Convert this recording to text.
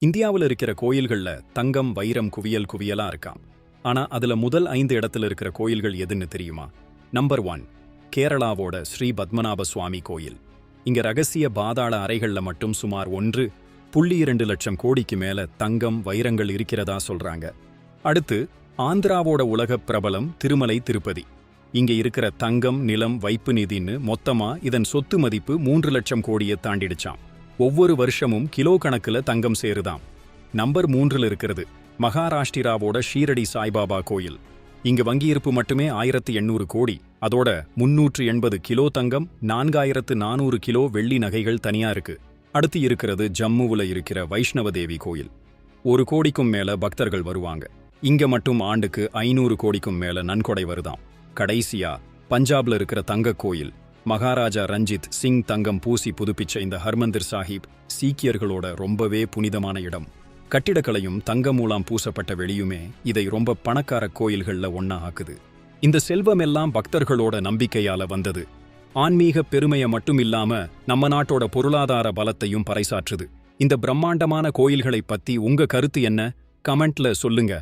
இந்தியாவில் இருக்கிற கோயில்கள்ல தங்கம் வைரம் குவியல் குவியலா இருக்காம். ஆனா அதுல முதல் 5 இடத்துல இருக்கிற கோயில்கள் எதுன்னு தெரியுமா? நம்பர் 1, கேரளாவோட ஸ்ரீ பத்மநாப சுவாமி கோயில். இங்க ரகசிய பாதாள அறைகள்ல மட்டும் சுமார் 1.2 லட்சம் கோடிக்கு மேல தங்கம் வைரங்கள் இருக்கிறதா சொல்றாங்க. அடுத்து ஆந்திராவோட உலகப் பிரபலம் திருமலை திருப்பதி. இங்க இருக்கிற தங்கம் நிலம் வைப்பு நிதின்னு மொத்தமா இதன் சொத்து மதிப்பு 3 லட்சம் கோடியை தாண்டிடுச்சாம். ஒவ்வொரு வருஷமும் கிலோ கணக்குல தங்கம் சேருதாம். நம்பர் 3 இருக்கிறது மகாராஷ்டிராவோட ஷீரடி சாய்பாபா கோயில். இங்க வங்கியிருப்பு மட்டுமே 1800 கோடி. அதோட 380 கிலோ தங்கம், 4400 கிலோ வெள்ளி நகைகள் தனியா இருக்கு. அடுத்து இருக்கிறது ஜம்முவுல இருக்கிற வைஷ்ணவ தேவி கோயில். 1 கோடிக்கும் மேல பக்தர்கள் வருவாங்க. இங்க மட்டும் ஆண்டுக்கு 500 கோடிக்கும் மேல நன்கொடை வருதாம். கடைசியா பஞ்சாப்ல இருக்கிற தங்க கோயில். மகாராஜா ரஞ்சித் சிங் தங்கம் பூசி புதுப்பிச்ச இந்த ஹர்மந்திர் சாஹிப் சீக்கியர்களோட ரொம்பவே புனிதமான இடம். கட்டிடக்கலையும் தங்க மூலம் பூசப்பட்ட வெளியுமே இதை ரொம்ப பணக்கார கோயில்கள்ல ஒன்னா ஆக்குது. இந்த செல்வம் எல்லாம் பக்தர்களோட நம்பிக்கையால வந்தது. ஆன்மீக பெருமையை மட்டும் இல்லாம நம்ம நாட்டோட பொருளாதார பலத்தையும் பறைசாற்றுது. இந்த பிரம்மாண்டமான கோயில்களை பத்தி உங்க கருத்து என்ன? கமெண்ட்ல சொல்லுங்க.